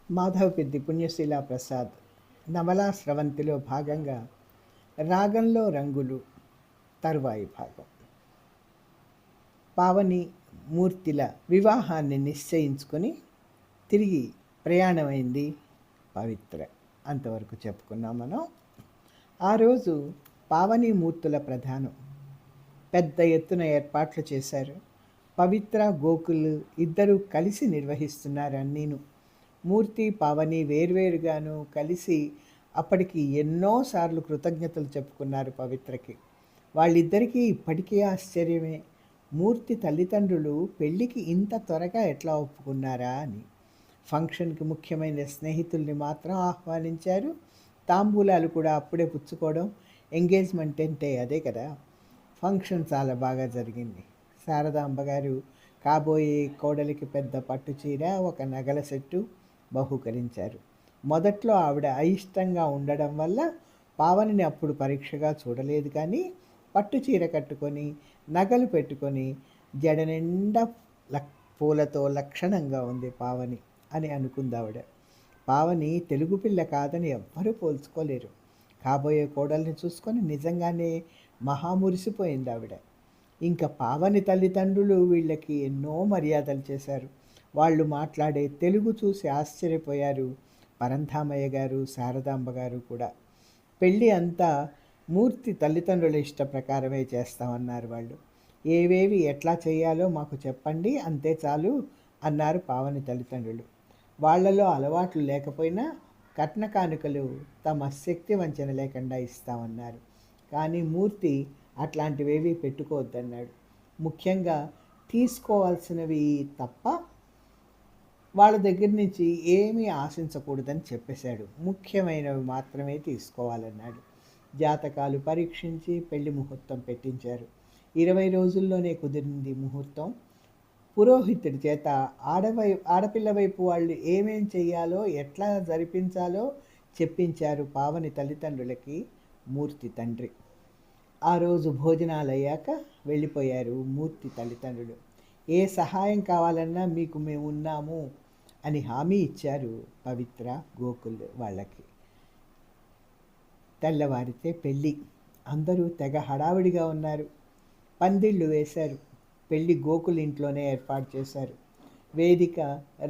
మాధవపెద్ది పుణ్యశీలా ప్రసాద్ నవలా స్రవంతిలో భాగంగా రాగంలో రంగులు తరువాయి భాగం. పావని మూర్తిల వివాహాన్ని నిశ్చయించుకొని తిరిగి ప్రయాణమైంది పవిత్ర. అంతవరకు చెప్పుకున్నాం మనం. ఆ రోజు పావని మూర్తుల ప్రధానం. పెద్ద ఎత్తున ఏర్పాట్లు చేశారు. పవిత్ర, గోకుల్ ఇద్దరూ కలిసి నిర్వహిస్తున్నారు అన్నీను. మూర్తి, పావని వేర్వేరుగాను కలిసి అప్పటికి ఎన్నోసార్లు కృతజ్ఞతలు చెప్పుకున్నారు పవిత్రకి. వాళ్ళిద్దరికీ ఇప్పటికీ ఆశ్చర్యమే. మూర్తి తల్లిదండ్రులు పెళ్ళికి ఇంత త్వరగా ఎట్లా ఒప్పుకున్నారా అని. ఫంక్షన్కి ముఖ్యమైన స్నేహితుల్ని మాత్రం ఆహ్వానించారు. తాంబూలాలు కూడా అప్పుడే పుచ్చుకోవడం. ఎంగేజ్మెంట్ అంటే అదే కదా. ఫంక్షన్ చాలా బాగా జరిగింది. శారదాంబ గారు కాబోయే కోడలికి పెద్ద పట్టు చీర, ఒక నగల సెట్టు బహూకరించారు. మొదట్లో ఆవిడ అయిష్టంగా ఉండడం వల్ల పావనిని అప్పుడు పరీక్షగా చూడలేదు. కానీ పట్టు చీర కట్టుకొని నగలు పెట్టుకొని జడ నిండా పూలతో లక్షణంగా ఉంది పావని అని అనుకుంది ఆవిడ. పావని తెలుగు పిల్ల కాదని ఎవ్వరూ పోల్చుకోలేరు. కాబోయే కోడల్ని చూసుకొని నిజంగానే మహామురిసిపోయింది ఆవిడ. ఇంకా పావని తల్లిదండ్రులు వీళ్ళకి ఎన్నో మర్యాదలు చేశారు. వాళ్ళు మాట్లాడే తెలుగు చూసి ఆశ్చర్యపోయారు పరంధామయ్య గారు, శారదాంబ గారు కూడా. పెళ్ళి అంతా మూర్తి తల్లిదండ్రుల ఇష్ట ప్రకారమే చేస్తామన్నారు వాళ్ళు. ఏవేవి ఎట్లా చేయాలో మాకు చెప్పండి, అంతే చాలు అన్నారు పావని తల్లిదండ్రులు. వాళ్లలో అలవాట్లు లేకపోయినా కట్న కానుకలు తమ శక్తి వంచన లేకుండా ఇస్తామన్నారు. కానీ మూర్తి అట్లాంటివేవి పెట్టుకోవద్దన్నాడు. ముఖ్యంగా తీసుకోవాల్సినవి తప్ప వాళ్ళ దగ్గర నుంచి ఏమీ ఆశించకూడదని చెప్పేశాడు. ముఖ్యమైనవి మాత్రమే తీసుకోవాలన్నాడు. జాతకాలు పరీక్షించి పెళ్లి ముహూర్తం పెట్టించారు. 20 రోజుల్లోనే కుదిరింది ముహూర్తం. పురోహితుడి చేత ఆడపిల్ల వైపు వాళ్ళు ఏమేం చెయ్యాలో, ఎట్లా జరిపించాలో చెప్పించారు పావని తల్లిదండ్రులకి మూర్తి తండ్రి. ఆ రోజు భోజనాలయ్యాక వెళ్ళిపోయారు మూర్తి తల్లిదండ్రులు. ఏ సహాయం కావాలన్నా మీకు మేము ఉన్నాము అని హామీ ఇచ్చారు పవిత్ర, గోకుల్ వాళ్ళకి. తెల్లవారితే పెళ్ళి. అందరూ తెగ హడావిడిగా ఉన్నారు. పందిళ్ళు వేశారు. పెళ్ళి గోకుల్ ఇంట్లోనే ఏర్పాటు చేశారు. వేదిక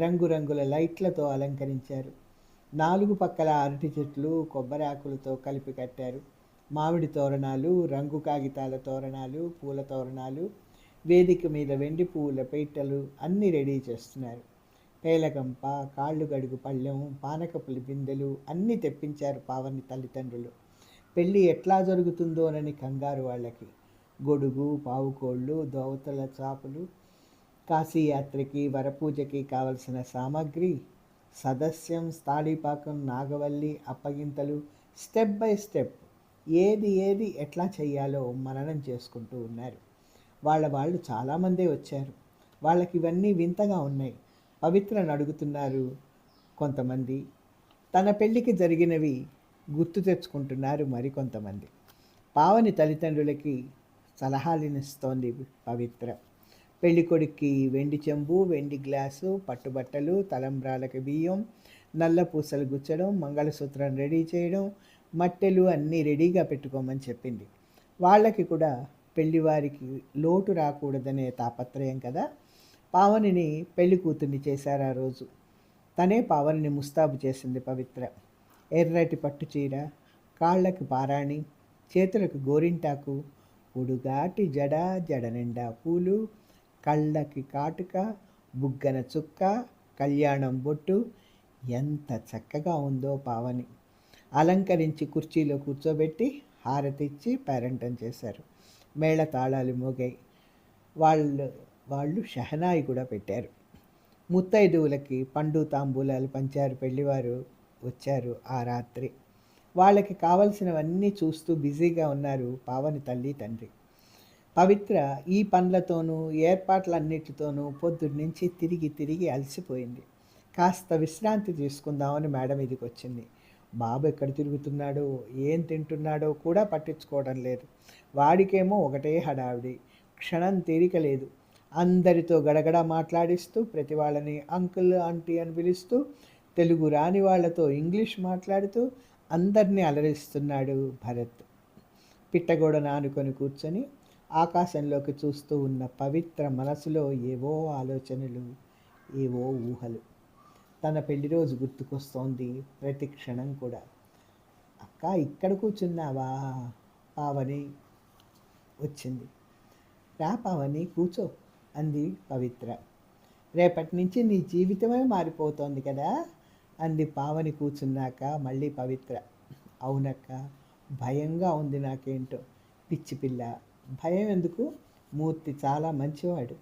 రంగురంగుల లైట్లతో అలంకరించారు. 4 పక్కల అరటి చెట్లు కొబ్బరి ఆకులతో కలిపి కట్టారు. మామిడి తోరణాలు, రంగు కాగితాల తోరణాలు, పూల తోరణాలు, వేదిక మీద వెండి పువ్వుల పీటలు అన్నీ రెడీ చేస్తున్నారు. పేలగంప, కాళ్ళు గడుగు పళ్ళెం, పానకపులి బిందెలు అన్నీ తెప్పించారు పావని తల్లిదండ్రులు. పెళ్ళి ఎట్లా జరుగుతుందోనని కంగారు వాళ్ళకి. గొడుగు, పావుకోళ్ళు, దోవతల చాపులు, కాశీయాత్రకి వరపూజకి కావలసిన సామాగ్రి, సదస్యం, స్థాళీపాకం, నాగవల్లి, అప్పగింతలు స్టెప్ బై స్టెప్ ఏది ఎట్లా చెయ్యాలో మననం చేసుకుంటూ ఉన్నారు. వాళ్ళు చాలామందే వచ్చారు. వాళ్ళకి ఇవన్నీ వింతగా ఉన్నాయి. పవిత్రను అడుగుతున్నారు కొంతమంది. తన పెళ్ళికి జరిగినవి గుర్తు తెచ్చుకుంటున్నారు మరికొంతమంది. పావని తల్లిదండ్రులకి సలహాలనిస్తోంది పవిత్ర. పెళ్ళికొడుక్కి వెండి చెంబు, వెండి గ్లాసు, పట్టుబట్టలు, తలంబ్రాలకి బియ్యం, నల్ల పూసలు గుచ్చడం, మంగళసూత్రం రెడీ చేయడం, మట్టెలు అన్నీ రెడీగా పెట్టుకోమని చెప్పింది. వాళ్ళకి కూడా పెళ్లివారికి లోటు రాకూడదనే తాపత్రయం కదా. పావనిని పెళ్లి కూతుర్ని చేశారు ఆ రోజు. తనే పావనిని ముస్తాబు చేసింది పవిత్ర. ఎర్రటి పట్టు చీర, కాళ్ళకి పారాణి, చేతులకు గోరింటాకు, పొడుగాటి జడ నిండా పూలు, కళ్ళకి కాటుక, బుగ్గన చుక్క, కళ్యాణం బొట్టు. ఎంత చక్కగా ఉందో పావని. అలంకరించి కుర్చీలో కూర్చోబెట్టి హారతిచ్చి పేరంటం చేశారు. మేళ తాళాలు మోగాయి. వాళ్ళు షహనాయి కూడా పెట్టారు. ముత్తైదువులకి పండు తాంబూలాలు పంచారు. పెళ్లివారు వచ్చారు ఆ రాత్రి. వాళ్ళకి కావలసినవన్నీ చూస్తూ బిజీగా ఉన్నారు పావని తల్లి తండ్రి. పవిత్ర ఈ పనులతోనూ ఏర్పాట్లన్నిటితోనూ పొద్దున్నుంచి తిరిగి అలసిపోయింది. కాస్త విశ్రాంతి తీసుకుందామని మేడ మీదకి వచ్చింది. బాబు ఎక్కడ తిరుగుతున్నాడో, ఏం తింటున్నాడో కూడా పట్టించుకోవడం లేదు. వాడికేమో ఒకటే హడావిడి. క్షణం తీరిక లేదు. అందరితో గడగడ మాట్లాడిస్తూ, ప్రతి వాళ్ళని అంకుల్, ఆంటీ అని పిలుస్తూ తెలుగు రాని వాళ్ళతో ఇంగ్లీష్ మాట్లాడుతూ అందరినీ అలరిస్తున్నాడు భరత్. పిట్టగోడను ఆనుకొని కూర్చొని ఆకాశంలోకి చూస్తూ ఉన్న పవిత్ర మనసులో ఏవో ఆలోచనలు, ఏవో ఊహలు. తన పెళ్లి రోజు గుర్తుకొస్తోంది ప్రతి క్షణం కూడా. అక్క ఇక్కడ కూర్చున్నావా? పావని వచ్చింది. రా పావని కూర్చో అంది పవిత్ర. రేపటి నుంచి నీ జీవితమే మారిపోతోంది కదా అంది పావని కూర్చున్నాక మళ్ళీ పవిత్ర. అవునక్క, భయంగా ఉంది నాకేంటో. పిచ్చి పిల్ల, భయం ఎందుకు? మూర్తి చాలా మంచివాడు.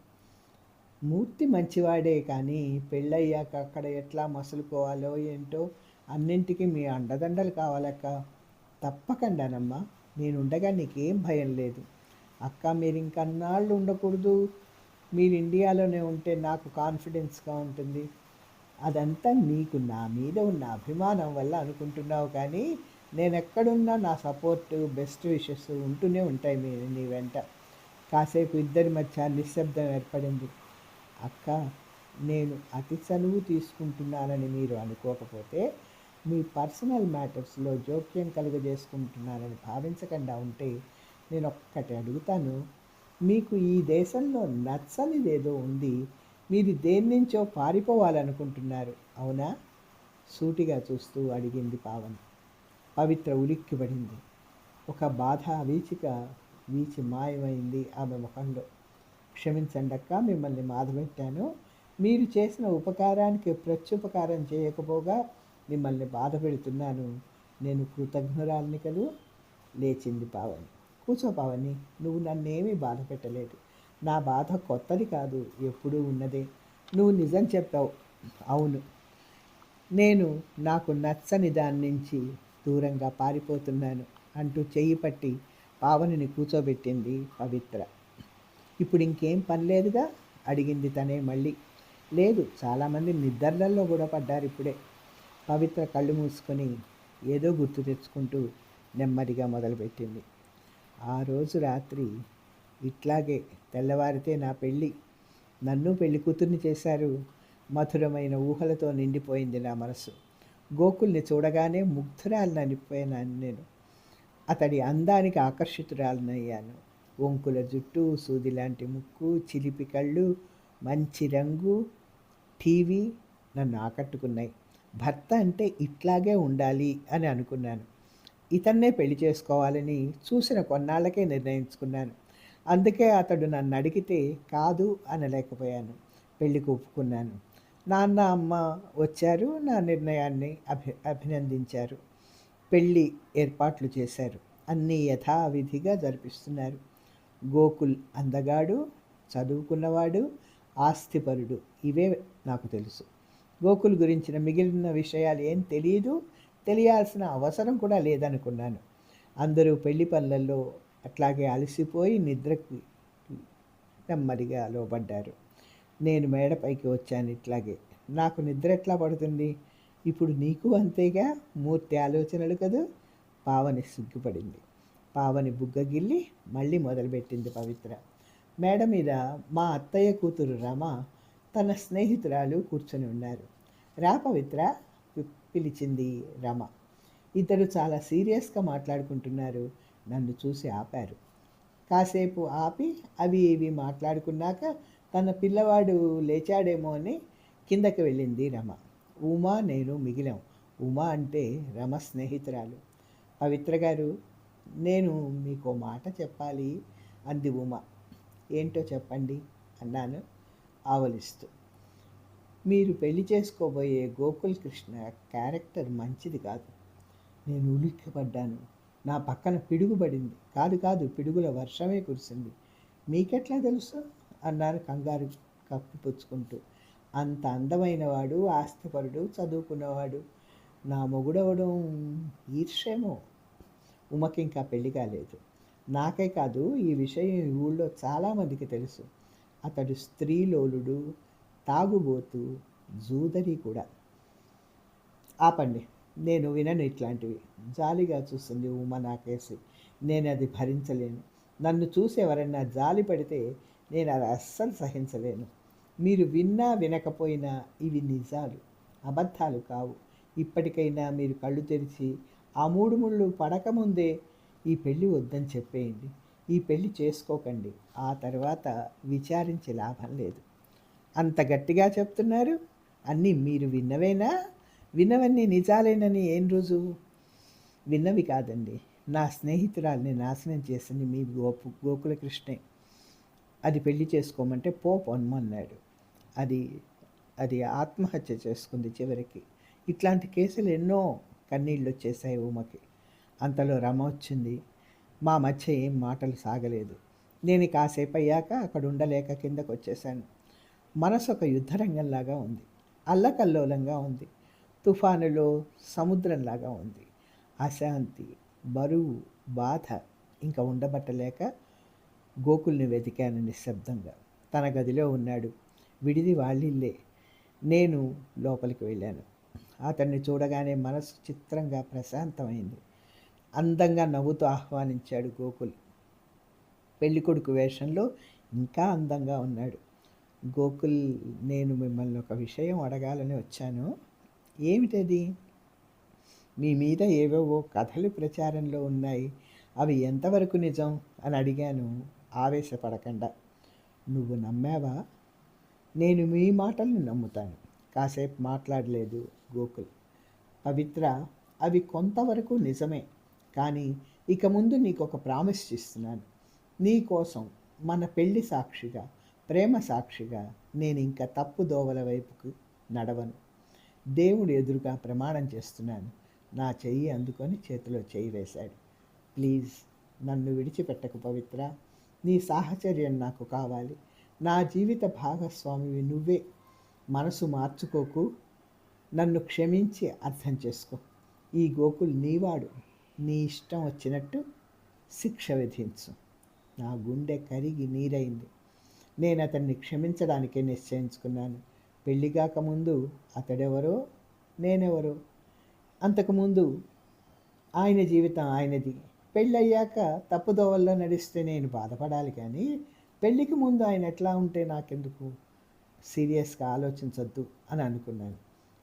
మూర్తి మంచివాడే కానీ పెళ్ళయ్యాక అక్కడ ఎట్లా మసులుకోవాలో ఏంటో. అన్నింటికీ మీ అండదండలు కావాలక్క. తప్పకుండానమ్మా, నేనుండగా నీకేం భయం లేదు. అక్క మీరు ఇంకన్నాళ్ళు ఉండకూడదు. మీరు ఇండియాలోనే ఉంటే నాకు కాన్ఫిడెన్స్గా ఉంటుంది. అదంతా నీకు నా మీద ఉన్న అభిమానం వల్ల అనుకుంటున్నావు కానీ నేను ఎక్కడున్నా నా సపోర్టు, బెస్ట్ విషెస్ ఉంటూనే ఉంటాయి నీ వెంట. కాసేపు ఇద్దరి మధ్య నిశ్శబ్దం ఏర్పడింది. అక్క, నేను అతి చనువు తీసుకుంటున్నానని మీరు అనుకోకపోతే, మీ పర్సనల్ మ్యాటర్స్లో జోక్యం కలుగజేసుకుంటున్నానని భావించకుండా ఉంటే నేను ఒక్కటి అడుగుతాను. మీకు ఈ దేశంలో నచ్చనిదేదో ఉంది. మీరు దేని నుంచో పారిపోవాలనుకుంటున్నారు, అవునా? సూటిగా చూస్తూ అడిగింది పావని. పవిత్ర ఉలిక్కిపడింది. ఒక బాధ వీచి మాయమైంది ఆమె ముఖంలో. క్షమించండి అక్క, మిమ్మల్ని బాధపెట్టాను. మీరు చేసిన ఉపకారానికి ప్రత్యుపకారం చేయకపోగా మిమ్మల్ని బాధ పెడుతున్నాను. నేను కృతజ్ఞురాలిని కదూ. లేచింది పావని. కూర్చో పావని, నువ్వు నన్నేమీ బాధ పెట్టలేదు. నా బాధ కొత్తది కాదు, ఎప్పుడూ ఉన్నదే. నువ్వు నిజం చెప్పావు. అవును, నేను నాకు నచ్చని దాని నుంచి దూరంగా పారిపోతున్నాను అంటూ చెయ్యి పట్టి పావనిని కూర్చోబెట్టింది పవిత్ర. ఇప్పుడు ఇంకేం పని లేదుగా అడిగింది తనే మళ్ళీ. లేదు, చాలామంది నిద్రలలో కూడా పడ్డారు ఇప్పుడే. పవిత్ర కళ్ళు మూసుకొని ఏదో గుర్తు తెచ్చుకుంటూ నెమ్మదిగా మొదలుపెట్టింది. ఆ రోజు రాత్రి ఇట్లాగే తెల్లవారితే నా పెళ్ళి. నన్ను పెళ్లి కూతుర్ని చేశారు. మధురమైన ఊహలతో నిండిపోయింది నా మనసు. గోకుల్ని చూడగానే ముగ్ధురాలననిపోయాను నేను. అతడి అందానికి ఆకర్షితురాలనయ్యాను. వంకుల జుట్టు, సూది లాంటి ముక్కు, చిలిపి కళ్ళు, మంచి రంగు, టీవీ నన్ను ఆకట్టుకున్నాయి. భర్త అంటే ఇట్లాగే ఉండాలి అని అనుకున్నాను. ఇతన్నే పెళ్లి చేసుకోవాలని చూసిన కొన్నాళ్ళకే నిర్ణయించుకున్నాను. అందుకే అతడు నన్ను అడిగితే కాదు అనలేకపోయాను. పెళ్లికి ఒప్పుకున్నాను. నాన్న అమ్మ వచ్చారు, నా నిర్ణయాన్ని అభినందించారు. పెళ్ళి ఏర్పాట్లు చేశారు. అన్నీ యథావిధిగా జరిపిస్తున్నారు. గోకుల్ అందగాడు, చదువుకున్నవాడు, ఆస్తిపరుడు. ఇవే నాకు తెలుసు. గోకుల్ గురించిన మిగిలిన విషయాలు ఏం తెలియదు, తెలియాల్సిన అవసరం కూడా లేదనుకున్నాను. అందరూ పెళ్లి పనులలో అట్లాగే అలసిపోయి నిద్రకు నెమ్మదిగా లోబడ్డారు. నేను మేడపైకి వచ్చాను ఇట్లాగే. నాకు నిద్ర ఎట్లా పడుతుంది? ఇప్పుడు నీకు అంతేగా. మూర్తి ఆలోచనలు కదూ. పావని సిగ్గుపడింది. పావని బుగ్గగిల్లి మళ్ళీ మొదలుపెట్టింది పవిత్ర. మేడ మీద మా అత్తయ్య కూతురు రమ, తన స్నేహితురాలు కూర్చొని ఉన్నారు. రా పవిత్ర, పిలిచింది రమ. ఇద్దరు చాలా సీరియస్గా మాట్లాడుకుంటున్నారు. నన్ను చూసి ఆపారు. కాసేపు ఆపి అవి ఇవి మాట్లాడుకున్నాక తన పిల్లవాడు లేచాడేమో అని కిందకి వెళ్ళింది రమ. ఉమా నేను మిగిలాం. ఉమా అంటే రమ స్నేహితురాలు. పవిత్ర గారు, నేను మీకు మాట చెప్పాలి అంది ఉమా. ఏంటో చెప్పండి అన్నాను ఆవలిస్తూ. మీరు పెళ్లి చేసుకోబోయే గోకుల్ కృష్ణ క్యారెక్టర్ మంచిది కాదు. నేను ఉలిక్కిపడ్డాను. నా పక్కన పిడుగు పడింది. కాదు, పిడుగుల వర్షమే కురిసింది. మీకెట్లా తెలుసు అన్నాను కంగారు కప్పిపుచ్చుకుంటూ. అంత అందమైన వాడు, ఆస్తిపరుడు, చదువుకున్నవాడు. నా మొగుడవడం ఈర్ష్యేమో. ఉమకి ఇంకా పెళ్లి కాలేదు. నాకే కాదు, ఈ విషయం ఈ ఊళ్ళో చాలామందికి తెలుసు. అతడు స్త్రీలోలుడు, తాగుబోతు, జూదరి కూడా. ఆపండి, నేను వినను ఇట్లాంటివి. జాలిగా చూస్తుంది ఉమ నాకేసి. నేను అది భరించలేను. నన్ను చూసి ఎవరన్నా జాలి పడితే నేను అది అస్సలు సహించలేను. మీరు విన్నా వినకపోయినా ఇవి నిజాలు. అబద్ధాలు కావు. ఇప్పటికైనా మీరు కళ్ళు తెరిచి ఆ 3 ముళ్ళు పడకముందే ఈ పెళ్ళి వద్దని చెప్పేయండి. ఈ పెళ్ళి చేసుకోకండి. ఆ తర్వాత విచారించి లాభం లేదు. అంత గట్టిగా చెప్తున్నారు. అన్నీ మీరు విన్నవేనా? విన్నవన్నీ నిజాలేనని ఏం రుజువు? విన్నవి కాదండి. నా స్నేహితురాల్ని నాశనం చేసింది మీ గోకులకృష్ణే. అది పెళ్లి చేసుకోమంటే పొమ్మన్నాడు. అది అది ఆత్మహత్య చేసుకుంది చివరికి. ఇట్లాంటి కేసులు ఎన్నో కన్నీళ్ళు వచ్చేసాయి ఉమకి. అంతలో రమ వచ్చింది. మా మధ్య ఏం మాటలు సాగలేదు. నేను కాసేపు అయ్యాక అక్కడ ఉండలేక కిందకు వచ్చేసాను. మనసు ఒక యుద్ధరంగంలాగా ఉంది. అల్లకల్లోలంగా ఉంది. తుఫానులో సముద్రంలాగా ఉంది. అశాంతి, బరువు, బాధ ఇంకా ఉండబట్టలేక గోకుల్ని వెతికాను నిశ్శబ్దంగా. తన గదిలో ఉన్నాడు. విడిది వాళ్ళిల్లే. నేను లోపలికి వెళ్ళాను. అతన్ని చూడగానే మనసు చిత్రంగా ప్రశాంతమైంది. అందంగా నవ్వుతూ ఆహ్వానించాడు గోకుల్. పెళ్ళికొడుకు వేషంలో ఇంకా అందంగా ఉన్నాడు. గోకుల్, నేను మిమ్మల్ని ఒక విషయం అడగాలని వచ్చాను. ఏమిటది? మీ మీద ఏవేవో కథలు ప్రచారంలో ఉన్నాయి. అవి ఎంతవరకు నిజం అని అడిగాను ఆవేశపడకుండా. నువ్వు నమ్మావా? నేను మీ మాటల్ని నమ్ముతాను. కాసేపు మాట్లాడలేదు గోకుల్. పవిత్ర, అవి కొంతవరకు నిజమే. కానీ ఇక ముందు నీకు ఒక ప్రామిస్ ఇస్తున్నాను. నీ కోసం, మన పెళ్లి సాక్షిగా, ప్రేమ సాక్షిగా నేను ఇంకా తప్పు దోవల వైపుకు నడవను. దేవుడు ఎదురుగా ప్రమాణం చేస్తున్నాను. నా చెయ్యి అందుకొని చేతిలో చెయ్యి వేశాడు. ప్లీజ్ నన్ను విడిచిపెట్టకు పవిత్ర. నీ సాహచర్యం నాకు కావాలి. నా జీవిత భాగస్వామివి నువ్వే. మనసు మార్చుకోకు. నన్ను క్షమించి అర్థం చేసుకో. ఈ గోకుల్ నీవాడు. నీ ఇష్టం వచ్చినట్టు శిక్ష విధించు. నా గుండె కరిగి నీరైంది. నేను అతన్ని క్షమించడానికే నిశ్చయించుకున్నాను. పెళ్ళిగాక ముందు అతడెవరో, నేనెవరో. అంతకుముందు ఆయన జీవితం ఆయనది. పెళ్ళయ్యాక తప్పుదోవల్లో నడిస్తే నేను బాధపడాలి, కానీ పెళ్ళికి ముందు ఆయన ఎట్లా ఉంటే నాకెందుకు? సీరియస్గా ఆలోచించొద్దు అని అనుకున్నాను.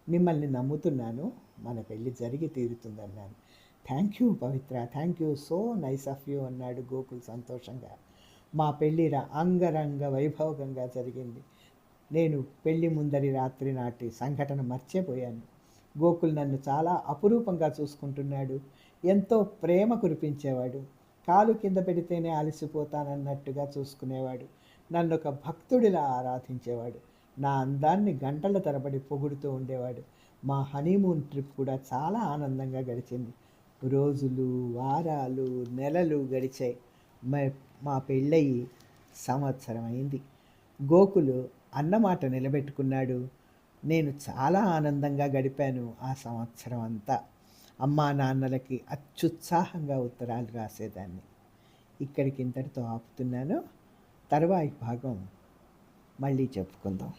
మిమ్మల్ని నమ్ముతున్నాను. మన పెళ్ళి జరిగి తీరుతుందన్నాను. Thank you Pavitra, thank you, so nice of you అన్నాడు గోకుల్ సంతోషంగా. మా పెళ్ళి అంగరంగ వైభవంగా జరిగింది. నేను పెళ్ళి ముందరి రాత్రి నాటి సంఘటన మర్చిపోయాను. గోకుల్ నన్ను చాలా అపురూపంగా చూసుకుంటున్నాడు. ఎంతో ప్రేమ కురిపించేవాడు. కాలు కింద పెడితేనే అలసిపోతానన్నట్టుగా చూసుకునేవాడు. నన్ను ఒక భక్తుడిలా ఆరాధించేవాడు. నా అందాన్ని గంటల తరబడి పొగుడుతూ ఉండేవాడు. మా హనీమూన్ ట్రిప్ కూడా చాలా ఆనందంగా గడిచింది. రోజులు, వారాలు, నెలలు గడిచాయి. మా పెళ్ళయి సంవత్సరం అయింది. గోకులు అన్నమాట నిలబెట్టుకున్నాడు. నేను చాలా ఆనందంగా గడిపాను ఆ సంవత్సరం అంతా. అమ్మా నాన్నలకి అత్యుత్సాహంగా ఉత్తరాలు రాసేదాన్ని. ఇక్కడికి ఇంతటితో ఆపుతున్నాను. తరువాయి భాగం మళ్ళీ చెప్పుకుందాం.